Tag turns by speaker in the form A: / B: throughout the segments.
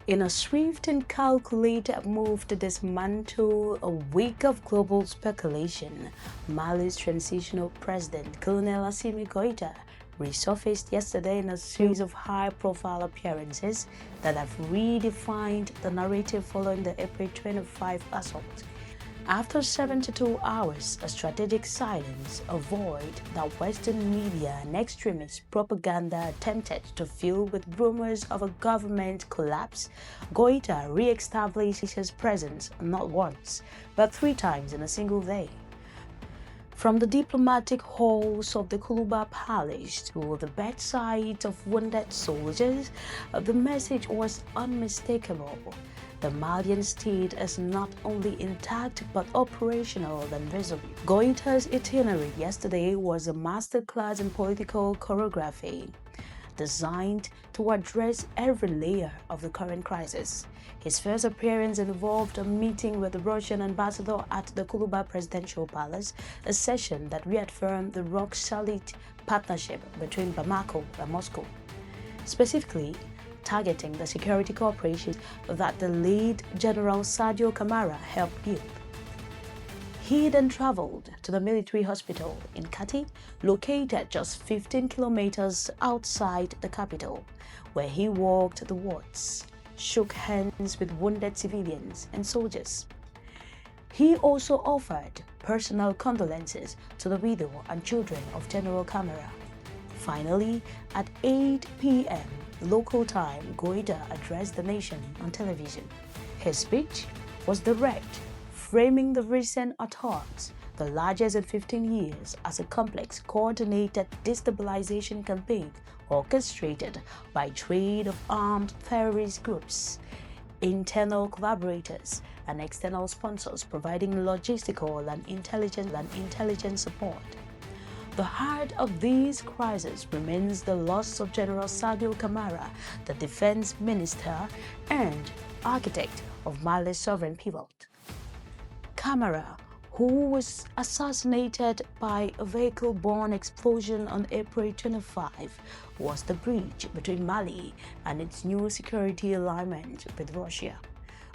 A: In a swift and calculated move to dismantle a week of global speculation, Mali's transitional president, Colonel Assimi Goïta, resurfaced yesterday in a series of high-profile appearances that have redefined the narrative following the April 25 assault. After 72 hours, a strategic silence, a void that Western media and extremist propaganda attempted to fill with rumors of a government collapse, Goïta re-established his presence not once, but 3 times in a single day. From the diplomatic halls of the Koulouba Palace to the bedside of wounded soldiers, the message was unmistakable. The Malian state is not only intact but operational and resolute. Goïta's itinerary yesterday was a masterclass in political choreography, designed to address every layer of the current crisis. His first appearance involved a meeting with the Russian ambassador at the Koulouba Presidential Palace, a session that reaffirmed the rock-solid partnership between Bamako and Moscow, specifically targeting the security cooperation that the late General Sadio Camara helped build. He then traveled to the military hospital in Kati, located just 15 kilometers outside the capital, where he walked the wards, shook hands with wounded civilians and soldiers. He also offered personal condolences to the widow and children of General Camara. Finally, at 8 p.m. local time, Goïta addressed the nation on television. His speech was direct, framing the recent attacks, the largest in 15 years, as a complex, coordinated destabilization campaign orchestrated by trade of armed terrorist groups, internal collaborators, and external sponsors providing logistical and intelligence support. The heart of this crisis remains the loss of General Sadio Camara, the defense minister and architect of Mali's sovereign pivot. Camara, who was assassinated by a vehicle-borne explosion on April 25, was the bridge between Mali and its new security alignment with Russia.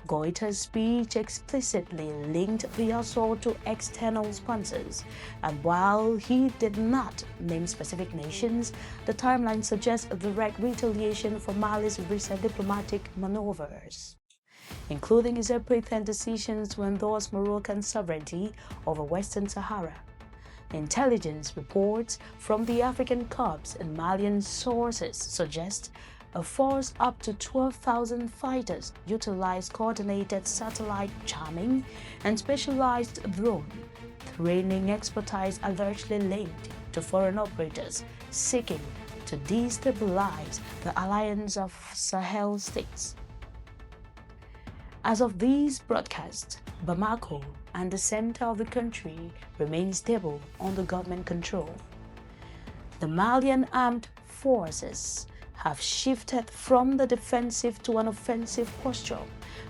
A: Goïta's speech explicitly linked the assault to external sponsors, and while he did not name specific nations, the timeline suggests a direct retaliation for Mali's recent diplomatic maneuvers, including his April 10 decisions to endorse Moroccan sovereignty over Western Sahara. Intelligence reports from the African corps and Malian sources suggest a force up to 12,000 fighters utilized coordinated satellite jamming and specialized drone training expertise allegedly linked to foreign operators seeking to destabilize the alliance of Sahel states. As of these broadcasts, Bamako and the center of the country remain stable under government control. The Malian armed forces have shifted from the defensive to an offensive posture,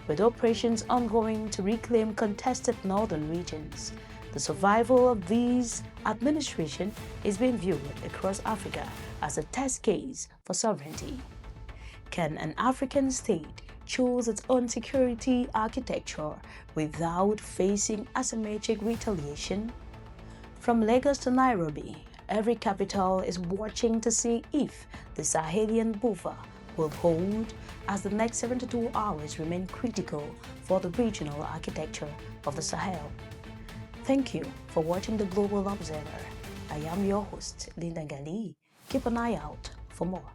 A: with operations ongoing to reclaim contested northern regions. The survival of this administration is being viewed across Africa as a test case for sovereignty. Can an African state choose its own security architecture without facing asymmetric retaliation? From Lagos to Nairobi, every capital is watching to see if the Sahelian buffer will hold as the next 72 hours remain critical for the regional architecture of the Sahel. Thank you for watching The Global Observer. I am your host, Linda Gali. Keep an eye out for more.